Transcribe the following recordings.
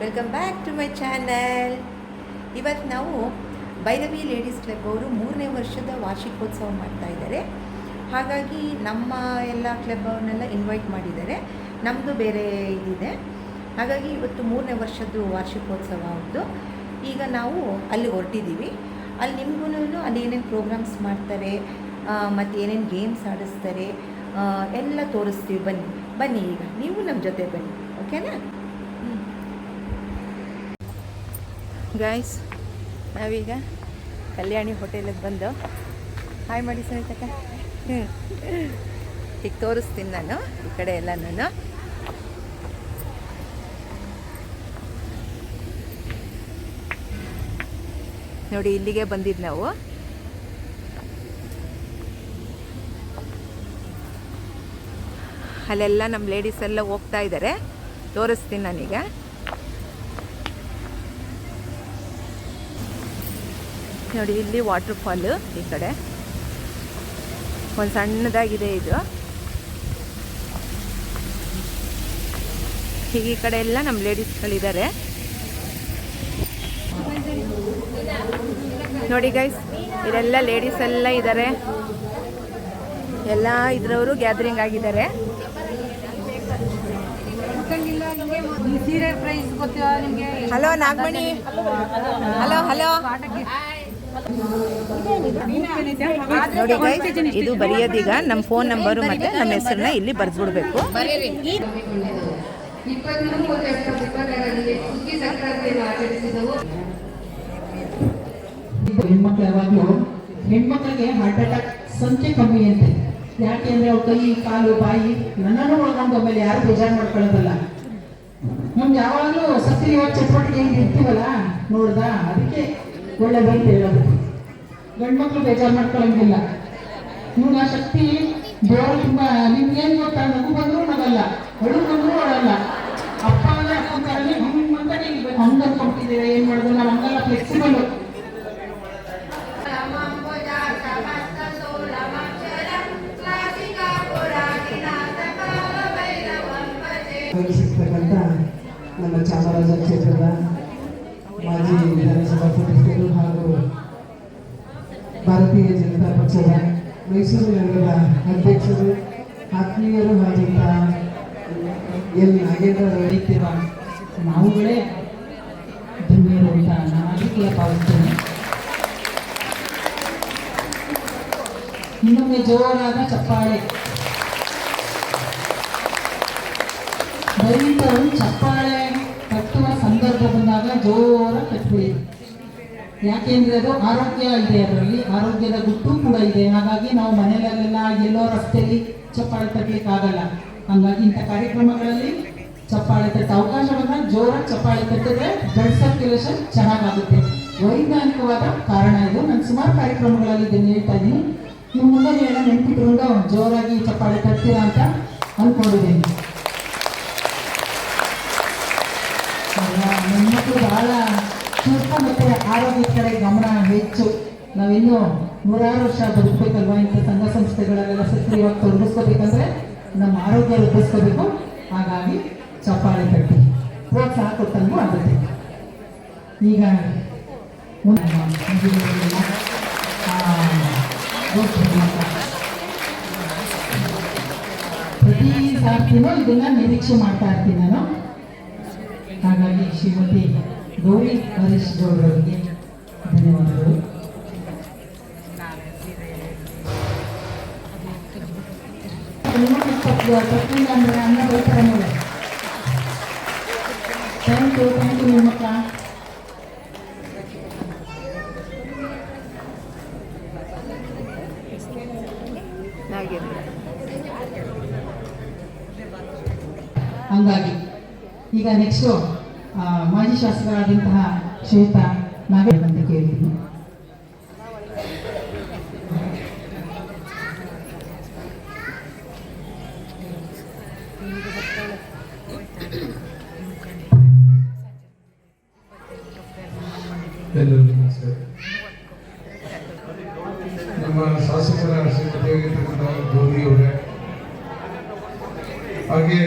Welcome back to my channel. ಇವತ್ತು ನಾವು Bhairavi ladies club ಅವರು 3ನೇ ವರ್ಷದ ವಾರ್ಷಿಕೋತ್ಸವ ಮಾಡ್ತಾ ಇದ್ದಾರೆ. ಹಾಗಾಗಿ ನಮ್ಮ ಎಲ್ಲ ಕ್ಲಬ್ ಅವ್ರನ್ನೆಲ್ಲ ಇನ್ವೈಟ್ ಮಾಡಿದ್ದಾರೆ. ನಮ್ಮದು ಬೇರೆ ಇದಿದೆ. ಹಾಗಾಗಿ ಇವತ್ತು 3ನೇ ವರ್ಷದ್ದು ವಾರ್ಷಿಕೋತ್ಸವ ಅವ್ರದ್ದು. ಈಗ ನಾವು ಅಲ್ಲಿ ಹೊರಟಿದ್ದೀವಿ. ಅಲ್ಲಿ ನಿಮಗೂ ಅಲ್ಲಿ ಏನೇನು ಪ್ರೋಗ್ರಾಮ್ಸ್ ಮಾಡ್ತಾರೆ ಮತ್ತು ಏನೇನು ಗೇಮ್ಸ್ ಆಡಿಸ್ತಾರೆ ಎಲ್ಲ ತೋರಿಸ್ತೀವಿ. ಬನ್ನಿ ಈಗ ನೀವು ನಮ್ಮ ಜೊತೆ ಬನ್ನಿ, ಓಕೆನಾ? ಗೈಸ್, ನಾವೀಗ ಕಲ್ಯಾಣಿ ಹೋಟೆಲಿಗೆ ಬಂದು ಹಾಯ್ ಮಾಡಿ ಸಹಿತಕ್ಕ. ಈಗ ತೋರಿಸ್ತೀನಿ ನಾನು ಈ ಕಡೆ ಎಲ್ಲ. ನಾನು ನೋಡಿ ಇಲ್ಲಿಗೆ ಬಂದಿದ್ದು ನಾವು. ಅಲ್ಲೆಲ್ಲ ನಮ್ಮ ಲೇಡೀಸ್ ಎಲ್ಲ ಹೋಗ್ತಾ ಇದ್ದಾರೆ, ತೋರಿಸ್ತೀನಿ ನಾನೀಗ. ನೋಡಿ ಇಲ್ಲಿ ವಾಟರ್ ಫಾಲು, ಈ ಕಡೆ ಒಂದು ಸಣ್ಣದಾಗಿದೆ ಇದು. ಹೀಗೆ ಈ ಕಡೆ ಎಲ್ಲ ನಮ್ಮ ಲೇಡೀಸ್ಗಳಿದ್ದಾರೆ ನೋಡಿ ಗೈಸ್. ಇದೆಲ್ಲ ಲೇಡೀಸ್ ಎಲ್ಲ ಇದ್ದಾರೆ, ಎಲ್ಲ ಇದ್ರವರು ಗ್ಯಾದರಿಂಗ್ ಆಗಿದ್ದಾರೆ. ಹಲೋ ನಾಗಮಣಿ, ಹಲೋ ಹಲೋ. ನೋಡಿ ಗೈಸ್, ಇದು ಬರೆಯೋದೀಗ ನಮ್ಮ ಫೋನ್ ನಂಬರು ಮತ್ತು ನಮ್ಮ ಹೆಸರನ್ನ ಇಲ್ಲಿ ಬರೆದ್ಬಿಡ್ಬೇಕು. ಹೆಣ್ಮಕ್ಳು ಯಾವಾಗಲೂ ಹೆಣ್ಮಕ್ಳಿಗೆ ಹಾರ್ಟ್ ಅಟ್ಯಾಕ್ ಸಂಖ್ಯೆ ಕಮ್ಮಿ ಅಂತೆ. ಯಾಕೆಂದ್ರೆ ಅವ್ರ ಕೈ ಕಾಲು ಬಾಯಿ ನನ್ನನ್ನು ಒಳಗೊಂಡು ಆಮೇಲೆ ಯಾರು ಬೇಜಾರು ಮಾಡ್ಕೊಳ್ಳೋದಲ್ಲ. ನಮ್ಗೆ ಯಾವಾಗಲೂ ಸಕ್ರಿಯ ಚಟುವಟಿಕೆ ಹೆಂಗೆ ಇರ್ತೀವಲ್ಲ ನೋಡ್ದ, ಅದಕ್ಕೆ ಒಳ್ಳೆದಂತ ಹೇಳೋದು. ಗಂಡ್ಮಕ್ಳು ಬೇಜಾರು ಮಾಡ್ಕೊಳ್ಳಂಗಿಲ್ಲ. ಇವ್ನ ಶಕ್ತಿ ದೇವರು ತುಂಬಾ. ನಿಮ್ಗೇನು ಗೊತ್ತಾ, ನಗು ಬಂದ್ರು ನಗಲ್ಲ, ಅಳು ಬಂದ್ರು ಅಳಲ್ಲ. ಅಪ್ಪ ಅಂದ್ರೆ ಅಪ್ಪಂತಾರಲ್ಲಿ ಹಂಗಂತ ನೀವು ಹಂಗ ಅನ್ಕೊಂತಿದ್ದೀರಾ. ಏನ್ ಮಾಡಿದ್ರು ನಾವು ಹಂಗಲ್ಲ, ಫ್ಲೆಕ್ಸಿಬಲ್. ಸಿಗ್ತಕ್ಕಂಥ ನಮ್ಮ ಚಾಮರಾಜ ಕ್ಷೇತ್ರದ ಮಾಜಿ ವಿಧಾನಸಭಾ ಸದಸ್ಯರು ಹಾಗೂ ಭಾರತೀಯ ಜನತಾ ಪಕ್ಷದ ಮೈಸೂರು ನಗರದ ಅಧ್ಯಕ್ಷರು, ಆತ್ಮೀಯರು ಆಗಿದ್ದ ಎಲ್ ನಾಗೇಂದ್ರ ರೈತರ ನಾವುಗಳೇ ಧನ್ಯರು ಅಂತ ನಾನು ಅದಕ್ಕೆ ಭಾವಿಸ್ತೇನೆ. ಇನ್ನೊಮ್ಮೆ ಜೋರಾದ ಚಪ್ಪಾಳೆ. ದಯವಿಟ್ಟು ಚಪ್ಪಾಳೆ ಕಟ್ಟುವ ಸಂದರ್ಭ ಬಂದಾಗ ಜೋರ ಕಟ್ಬಿಡಿ. ಯಾಕೆಂದ್ರೆ ಅದು ಆರೋಗ್ಯ ಇದೆ, ಅದರಲ್ಲಿ ಆರೋಗ್ಯದ ಗುಟ್ಟು ಕೂಡ ಇದೆ. ಹಾಗಾಗಿ ನಾವು ಮನೆಯಲ್ಲೆಲ್ಲ ಎಲ್ಲೋ ರಸ್ತೆಯಲ್ಲಿ ಚಪ್ಪಾಳೆ ತಟ್ಟಲಿಕ್ಕೆ ಆಗಲ್ಲ. ಹಾಗಾಗಿ ಇಂಥ ಕಾರ್ಯಕ್ರಮಗಳಲ್ಲಿ ಚಪ್ಪಾಳೆ ತಟ್ಟ ಅವಕಾಶ ಬಂದಾಗ ಜೋರ ಚಪ್ಪಾಳೆ ತಟ್ಟಿದ್ರೆ ಬ್ಲಡ್ ಸರ್ಕ್ಯುಲೇಷನ್ ಚೆನ್ನಾಗಾಗುತ್ತೆ. ವೈಜ್ಞಾನಿಕವಾದ ಕಾರಣ ಇದು. ನಾನು ಸುಮಾರು ಕಾರ್ಯಕ್ರಮಗಳಲ್ಲಿ ಇದನ್ನು ಹೇಳ್ತಾ ಇದ್ದೀನಿ. ನಿಮ್ಮ ಮುಂದೆ ಎಲ್ಲ ನೆನಪಿಟ್ಕೊಂಡು ಜೋರಾಗಿ ಚಪ್ಪಾಳೆ ತಟ್ತೀರಾ ಅಂತ ಅಂದ್ಕೊಂಡಿದ್ದೀನಿ. ಹೆಣ್ಮಕ್ಳು ಬಹಳ ಚುರುಕ ಮತ್ತು ಆರೋಗ್ಯದ ಕಡೆ ಗಮನ ಹೆಚ್ಚು. ನಾವಿನ್ನೂ 100 ವರ್ಷ ಬದುಕಬೇಕಲ್ವಾ? ಇಂಥ ಸಂಘ ಸಂಸ್ಥೆಗಳಲ್ಲೆಲ್ಲ ಸಕ್ರಿಯವಾಗಿ ತೊಡಗಿಸ್ಕೋಬೇಕಂದ್ರೆ ನಮ್ಮ ಆರೋಗ್ಯ ವೃದ್ಧಿಸ್ಕೋಬೇಕು. ಹಾಗಾಗಿ ಚಪ್ಪಾಳೆ ತಟ್ಟಿ ಪ್ರೋತ್ಸಾಹ ಕೊಟ್ಟಂಗೂ ಆಗುತ್ತೆ. ಈಗ ಪ್ರತಿ ಸಾರ್ತಿನೂ ಇದನ್ನ ನಿರೀಕ್ಷೆ ಮಾಡ್ತಾ ಇರ್ತೀನಿ ನಾನು. ಹಾಗಾಗಿ ಶ್ರೀಮತಿ ಗೌರಿ ಹರೀಶ್ ಗೌಡರಿಗೆ ಧನ್ಯವಾದಗಳು. ತಪ್ಪಿಲ್ಲ ಅಂದರೆ ಅನ್ನ ಬೈತಾರೆ ನೋಡಿ. ಥ್ಯಾಂಕ್ ಯು ನಿಮ್ಮಕ್ಕ. ಹಂಗಾಗಿ ಈಗ ನೆಕ್ಸ್ಟು ಮಾಜಿ ಶಾಸಕರಾದಂತಹ ಶ್ವೇತಾ ನಾಗೇಂದ್ರ ಅಂತ ಕೇಳ್ತೀನಿ. ಎಲ್ಲರಿಗೂ ನಮಸ್ಕಾರ. ನಮ್ಮ ಶಾಸಕರ ಶ್ರೀಮತಿಯಾಗಿರ್ತಕ್ಕಂಥ ಗೌರಿ ಅವರೇ, ಹಾಗೆ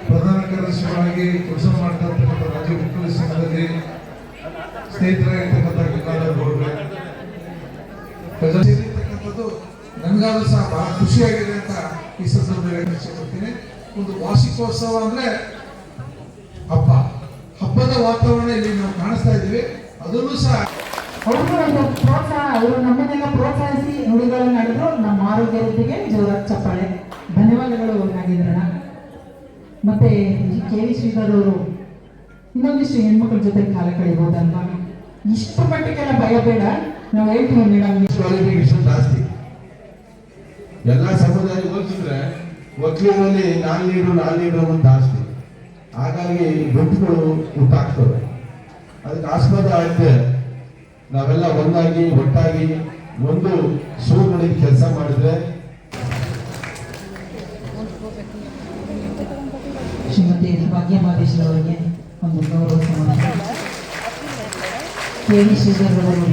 ಪ್ರಧಾನ ಕಾರ್ಯದರ್ಶಿ ಪರವಾಗಿ ಕೆಲಸ ಮಾಡ್ತಾ ಇರ್ತಕ್ಕಂಥ ರಾಜ್ಯ ಮುಖ್ಯ ಸಂಘದಲ್ಲಿ ಸ್ನೇಹಿತರಾಗಿರ್ತಕ್ಕಂಥ ಗಂಗಾಧರ್ ಗೌಡ್ರೆ ಸೇರಿರ್ತಕ್ಕಂಥದ್ದು ನನಗಾದ್ರೂ ಸಹ ಬಹಳ ಖುಷಿಯಾಗಿದೆ ಅಂತ ಈ ಸಂದರ್ಭದಲ್ಲಿ ಇಷ್ಟಪಡ್ತೀನಿ. ಒಂದು ವಾರ್ಷಿಕೋತ್ಸವ ಅಂದ್ರೆ ಹಬ್ಬದ ವಾತಾವರಣ ಇಲ್ಲಿ ನಾವು ಕಾಣಿಸ್ತಾ ಇದ್ದೀವಿ. ಅದನ್ನು ಸಹ ಅವ್ರಿಗೂ ಒಂದು ಪ್ರೋತ್ಸಾಹ, ಅವರು ನಮ್ಮನ್ನೆಲ್ಲ ಪ್ರೋತ್ಸಾಹಿಸಿ ನುಡಿಗಳನ್ನು ನಡೆದ್ರು. ನಮ್ಮ ಆರೋಗ್ಯ ವೃದ್ಧಿಗೆ ಜೋರ ಚಪ್ಪಾಳೆ. ಧನ್ಯವಾದಗಳು ನಾಗೇಂದ್ರಣ್ಣ. ಮತ್ತೆ ಕೆ ವಿ ಶ್ರೀಧರ್ ಅವರು ಇನ್ನೊಂದಿಷ್ಟು ಹೆಣ್ಮಕ್ಳ ಜೊತೆ ಕಾಲ ಕಳಿಬಹುದಲ್ವಾ? ಇಷ್ಟು ಮಟ್ಟಿಗೆಲ್ಲ ಭಯ ಬೇಡ, ನಾವು ಹೇಳ್ತೀವಿ ಮೇಡಮ್. ಕ್ವಾಲಿಫಿಕೇಶನ್ ಜಾಸ್ತಿ ಎಲ್ಲ ಸಮುದಾಯ ಹೋಲಿಸಿದ್ರೆ ಒಕ್ಕಲಿಗರಲ್ಲಿ ನಾನ್ ಲೀಡರ್ ಅಂತ ಜಾಸ್ತಿ. ಹಾಗಾಗಿ ಗುಂಪುಗಳು ಹುಟ್ಟಾಗ್ತವೆ. ಅದಕ್ಕೆ ಆಸ್ಪದ ಆಯ್ತೆ ನಾವೆಲ್ಲ ಒಂದಾಗಿ ಒಟ್ಟಾಗಿ ಒಂದು ಸೂರಿನಲ್ಲಿ ಕೆಲಸ ಮಾಡಿದ್ರೆ. ಶ್ರೀಮತಿ ಭಾಗ್ಯಮಾದೇಶ್ವರ ಅವರಿಗೆ ಒಂದು ಗೌರವ ಸಮಾರಂಭ. ಕೆ ವಿ ಶ್ರೀಧರ್ ಅವರು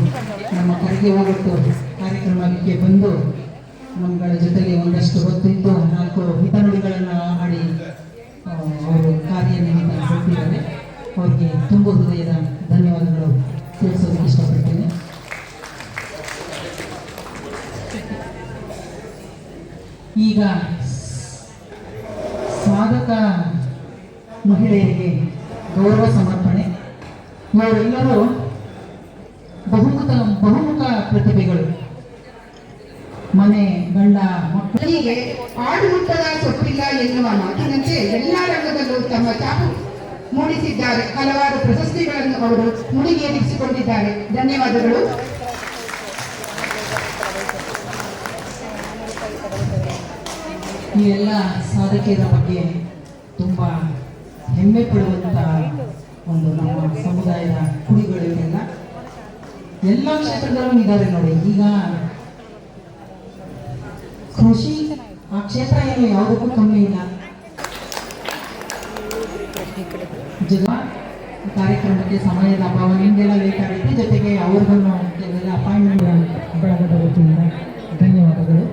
ನಮ್ಮ ಕರೆಗೆ ಹೋಗೊಟ್ಟು ಕಾರ್ಯಕ್ರಮಕ್ಕೆ ಬಂದು ನಮ್ಮಗಳ ಜೊತೆಗೆ ಒಂದಷ್ಟು ಹೊತ್ತಿದ್ದು 4 ಹಿತನುಡಿಗಳನ್ನು ಹಾಡಿ ಅವರು ಕಾರ್ಯನಿಮಿತ್ತ ಹೊರಟಿದ್ದಾರೆ. ಅವರಿಗೆ ತುಂಬ ಹೃದಯದ ಧನ್ಯವಾದಗಳು ತಿಳಿಸೋದಕ್ಕೆ ಇಷ್ಟಪಡ್ತೇನೆ. ಈಗ ಸಾಧಕ ಮಹಿಳೆಯರಿಗೆ ಗೌರವ ಸಮರ್ಪಣೆ. ಇವರೆಲ್ಲರೂ ಬಹುಮುಖ ಪ್ರತಿಭೆಗಳು. ಮನೆ, ಗಂಡ, ಮಕ್ಕಳಿಗೆ ಆಡುಮುಟ್ಟದ ಸೊಪ್ಪಿಲ್ಲ ಎನ್ನುವ ಮಾತಿನಂತೆ ಎಲ್ಲಾ ರಂಗದಲ್ಲೂ ತಮ್ಮ ಛಾಪು ಮೂಡಿಸಿದ್ದಾರೆ. ಹಲವಾರು ಪ್ರಶಸ್ತಿಗಳನ್ನು ಅವರು ಮುಡಿಗೇರಿಸಿಕೊಂಡಿದ್ದಾರೆ. ಧನ್ಯವಾದಗಳು. ಈ ಎಲ್ಲ ಸಾಧಕಿಯರ ಬಗ್ಗೆ ತುಂಬ ಹೆಮ್ಮೆ ಪಡುವಂಥ ಒಂದು ನಮ್ಮ ಸಮುದಾಯದ ಕುಡಿಗಳು ಇವರೆಲ್ಲ ಎಲ್ಲ ಕ್ಷೇತ್ರದಲ್ಲೂ ಇದ್ದಾರೆ ನೋಡಿ. ಈಗ ಕೃಷಿ ಆ ಕ್ಷೇತ್ರ ಏನು ಯಾವುದಕ್ಕೂ ಕಮ್ಮಿ ಇಲ್ಲ. ಕಾರ್ಯಕ್ರಮಕ್ಕೆ ಸಮಯದ ಅಭಾವ, ನಿಮಗೆಲ್ಲ ಲೇಟ್ ಆಗುತ್ತೆ. ಜೊತೆಗೆ ಅವ್ರಿಗೂ ಕೆಲವೆಲ್ಲ ಅಪಾಯಿಂಟ್ಮೆಂಟ್ ಬೆಳಗದ ವತಿಯಿಂದ ಧನ್ಯವಾದಗಳು.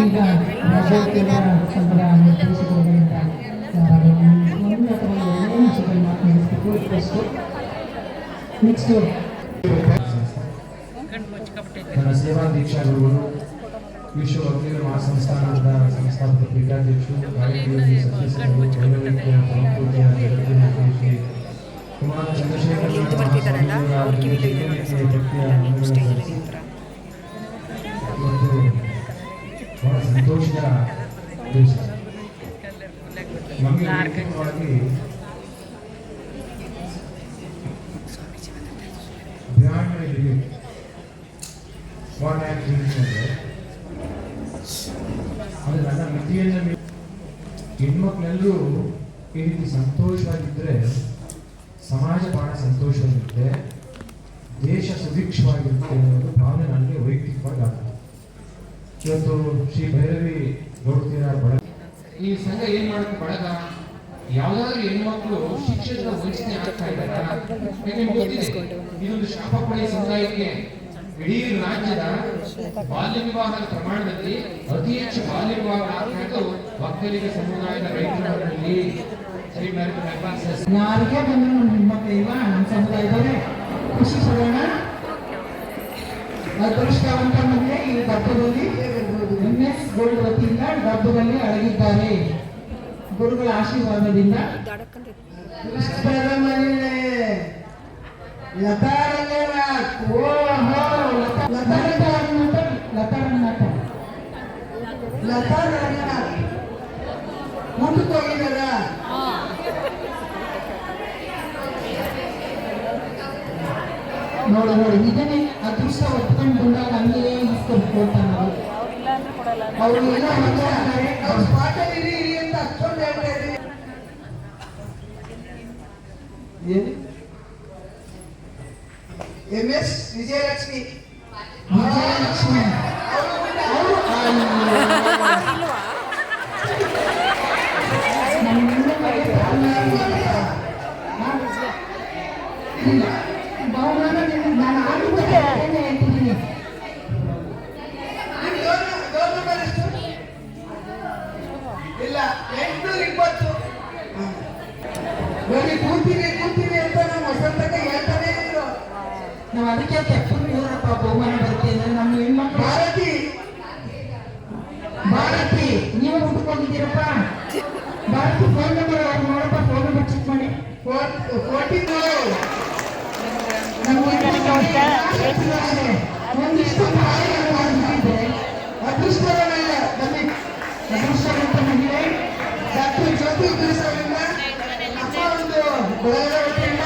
ಈಗ ಸಂಬಳ ನಿರ್ದೇಶಕರಿಂದ ಒಂದು ಅಥವಾ 2 ನಿಮಿಷಗಳು ಮಾತನಾಡಿಸಬೇಕು. ನೆಕ್ಸ್ಟ್ ನನ್ನ ಸೇವಾ ದೀಕ್ಷಾಗುರುಗಳು, ವಿಶ್ವ ವಕೀಲರ ಮಹಾಸಂಸ್ಥಾನದ ಸಂಸ್ಥಾಪಕ ಪೀಠಾಧ್ಯಕ್ಷರು, ಕಾರ್ಯದರ್ಶಿ ಸದಸ್ಯರು, ವೈದ್ಯಕೀಯ ಸಂಸ್ಕೃತಿಯ ಜಗತ್ತಿನ ಶ್ರೀ ಕುಮಾರ ಚಂದ್ರಶೇಖರ ಮತ್ತು ಬಹಳ ಸಂತೋಷದ ದೇಶ. ನಮಗೆ ವೈಯಕ್ತಿಕವಾಗಿ ಅದು ನನ್ನ ಮಿತಿಯನ್ನು ಹೆಣ್ಮಕ್ಳೆಲ್ಲರೂ ಈ ರೀತಿ ಸಂತೋಷವಾಗಿದ್ದರೆ ಸಮಾಜ ಬಹಳ ಸಂತೋಷವಾಗಿರುತ್ತೆ, ದೇಶ ಸುಭಿಕ್ಷವಾಗಿರುತ್ತೆ ಅನ್ನೋದು ಭಾವನೆ ನನಗೆ ವೈಯಕ್ತಿಕವಾಗಿ ಆಗ್ತದೆ. ಇವತ್ತು ಶ್ರೀ ಭೈರವಿ ಗೌಡ್ತಿರ ಬಳಗ ಈ ಸಂಘ ಏನ್ ಮಾಡುತ್ತೆ, ಬಳಗ ಯಾವ್ದಾದ್ರು ಹೆಣ್ಮಕ್ಳು ಶಿಕ್ಷಣದ ವಂಚನೆ ಆಗ್ತಾ ಇದ್ದಾರಾ? ನಿಮ್ಗೆ ಗೊತ್ತಿದೆ, ಇದೊಂದು ಶಾಪಪಡಿ ಸಮುದಾಯಕ್ಕೆ ಇಡೀ ರಾಜ್ಯದ ಬಾಲ್ಯ ವಿವಾಹದ ಪ್ರಮಾಣದಲ್ಲಿ ಅತಿ ಹೆಚ್ಚು ಬಾಲ್ಯ ವಿವಾಹ ಆಗ್ತಾ ಇದ್ದು ಒಕ್ಕಲಿಗ ಸಮುದಾಯದ ರೈತರಲ್ಲಿ. ಯಾರಿಗೆ ಬಂದ್ರು ನಮ್ಮ ಹೆಣ್ಮಕ್ಳು ಇಲ್ವಾ? ನಮ್ಮ ಸಮುದಾಯದವರೇ ಖುಷಿ ಪಡೋಣ. ಅದೃಷ್ಟವಂತ ಮಹಿಳೆ ಈ ಹಬ್ಬದಲ್ಲಿ MS ಗೋಲ್ಡ್ ವತಿಯಿಂದ ಹಬ್ಬದಲ್ಲಿ ಅಡಗಿದ್ದಾರೆ. ಗುರುಗಳ ಆಶೀರ್ವಾದದಿಂದ ಮುಂದಕ್ಕೆ ಹೋಗಿದಾರ. ನೋಡಿ ನೋಡಿ, ಇದನ್ನೇ ಅದೃಷ್ಟ ಒಪ್ಕೊಂಡು ಬಂದಾಗ ಹಂಗೆ ಇಸ್ಕೊಂಡು ಕೊಡ್ತಾನೆ ಅವರು. ಅವರು ಎಲ್ಲ ಮಾತಾಡ್ತಾರೆ, ಅವ್ರು ಸ್ಪಾಟಲ್ಲಿ ಇರಿ ಅಂತ ಅಷ್ಟೊಂದು ಹೇಳ್ತಾ ಇರಿ. ಏನು MS ವಿಜಯಲಕ್ಷ್ಮಿ ವಿಜಯಲಕ್ಷ್ಮಿ ಅವರು ಬಹುಮಾನ ನಾನು ಆಗಿದ್ದೆ ಹೇಳ್ತಿದ್ದೀನಿ. ಡೋರ್ ನಂಬರ್ ಎಷ್ಟು? ಇಲ್ಲ 820. ಬರೀ ಕೂತೀರಿ ಅಂತ ನಮ್ಮ ವಸಂತಕ್ಕೆ ಹೇಳ್ತಾನೆ ಇದ್ರು. ನಾವು ಅದಕ್ಕೆ ತೆಪ್ಪನ್ ಊರಪ್ಪ ಬಹುಮಾನ ಬರುತ್ತೆ ಅಂದ್ರೆ ನಮ್ಮ ಹೆಣ್ಮಕ್ಳು ಭಾರತಿ ನೀವು ಹುಡ್ಕೊಂಡಿದ್ದೀರಪ್ಪ. ಭಾರತಿ ಫೋನ್ ನಂಬರ್ ನೋಡಪ್ಪ, ಫೋನ್ ನಂಬರ್ ಚೆಕ್ ಮಾಡಿ. 14 ಒಂದಿಷ್ಟು ಮಾಡಿದ್ರೆ ಅದೃಷ್ಟದ ಮಹಿಳೆ ಅದೃಷ್ಟವಂತ ಮಹಿಳೆ ಡಾಕ್ಟರ್ ಜ್ಯೋತಿ ಗುರುಸರಿಂದ ನಮ್ಮ ಒಂದು ಬಳಗದ ವತಿಯಿಂದ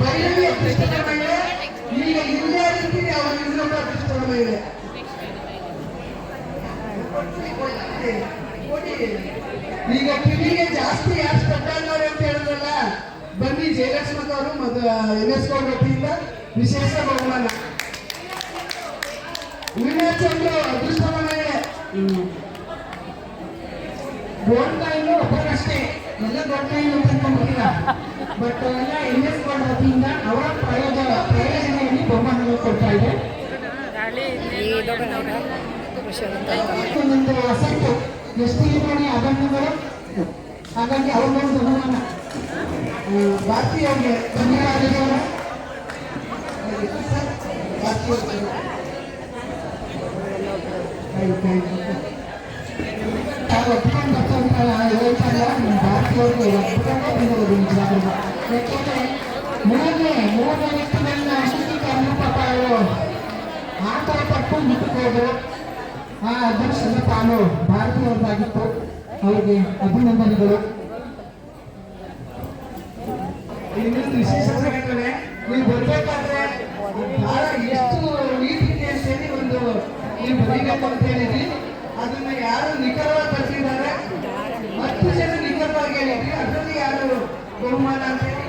ಭೈರವಿ ಅದೃಷ್ಟದ ಮಹಿಳೆ. ಈಗ ಹಿಂದೆ ಇರ್ತೀನಿ, ಅವರು ಇನ್ನೊಬ್ಬ ಅದೃಷ್ಟದ ಮಹಿಳೆ. ಈಗ ಕಿವಿಗೆ ಜಾಸ್ತಿ ಯಾರು ಸ್ಪರ್ಧಾಂಗವ್ರೆ ಅಂತ ಹೇಳಿದ್ರಲ್ಲ, ಬನ್ನಿ ಜಯಲಕ್ಷ್ಮಿ ಅವರು ಯುನೆಸ್ಕೋ ವತಿಯಿಂದ ವಿಶೇಷ ಬಹುಮಾನ. ವೀಣಾಚಂದ್ರ ಅದೃಷ್ಟದ ಮಹಿಳೆ. ಗೋಲ್ಡ್ ಕಾಯಿನ್ ಒಬ್ಬರಷ್ಟೇ, ಎಲ್ಲ ಗೋಲ್ಡ್ ಕಾಯಿನ್ ಅಂತಂದ್ಬಿಟ್ಟಿಲ್ಲ. ಬಟ್ ಎಲ್ಲ MS ಗೋಲ್ಡ್ ವತಿಯಿಂದ ಅವರ ಪ್ರಯೋಜನೆಯಲ್ಲಿ ಬಹುಮಾನಗಳು ಕೊಡ್ತಾ ಇದೆ. ಒಂದೊಂದು ಅಸೆಟ್ಟು ಎಷ್ಟು ನೋಡಿ ಆಭರಣಗಳು, ಹಾಗಾಗಿ ಅವ್ರಿಗೊಂದು ಬಹುಮಾನ. ಭಾರತೀಯವ್ರಿಗೆ ಧನ್ಯವಾದಗಳು. ತಾವು ಒಪ್ಕೊಂಡು ಬರ್ತಂತ ಹೇಳ್ತಾರಲ್ಲ, ಭಾರತೀಯವ್ರಿಗೆ ಒಪ್ಕೊಂಡು ನಿಜವಾಗ್ಲೂ. ಯಾಕೆಂದ್ರೆ ಮೂರನೇ ವ್ಯಕ್ತಿಗಳನ್ನ ಅಂಗೀಕರಣ ಪಾಪ ಅವರು ಆತರ ಪಟ್ಟು ಮುಟ್ಟಬಹುದು. ಆ ಅದೃಷ್ಟದ ತಾನು ಭಾರತೀಯವ್ರದ್ದಾಗಿತ್ತು. ಅವರಿಗೆ ಅಭಿನಂದನೆಗಳು. ಇನ್ನೊಂದು ವಿಶೇಷ ಸಂಘಟನೆ, ನೀವು ಬರ್ಬೇಕಾದ್ರೆ ಬಹಳ ಎಷ್ಟು ನೀತಿಗೆ ಅಂತೇಳಿ ಒಂದು ನೀವು ಬರೀಬೇಕು ಅಂತ ಹೇಳಿದ್ರಿ. ಅದನ್ನ ಯಾರು ನಿಖರವಾಗಿ ಬರ್ತಿದ್ದಾರೆ, 10 ಜನ ನಿಖರವಾಗಿ ಹೇಳಿದ್ರಿ. ಅದರಲ್ಲಿ ಯಾರು ಬಹುಮಾನ ಅಂತ ಹೇಳಿ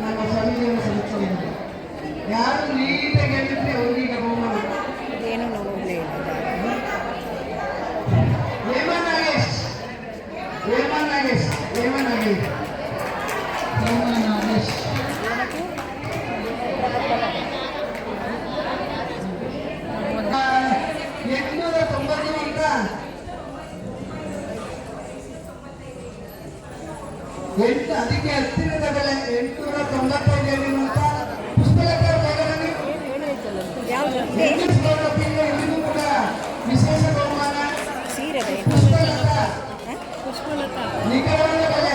ನಮ್ಮ ಸ್ವಾಮೀಜಿಯನ್ನು ಸಲ್ಲಿಸಿದ್ದಾರೆ. ಯಾರು ನೀಟಾಗಿ ಹೇಳಿದ್ರಿ ಅವ್ರಿಗೆ ಬಹುಮಾನ. ಏನು ನೋಡಲೇ ಹೇಮಾ ನಾಗೇಶ್. ನಾಗೇಶ್ 890 ಅಂತ ಅದಕ್ಕೆ ಹತ್ತಿರದ ಬೆಲೆ 895 ಅಂತ ಪುಷ್ಪಲತಾ ಇವರಿಗೂ ಕೂಡ ವಿಶೇಷ ಬಹುಮಾನ. ಪುಷ್ಪಲತಾ ನಿಖರವಾದ ಬೆಲೆ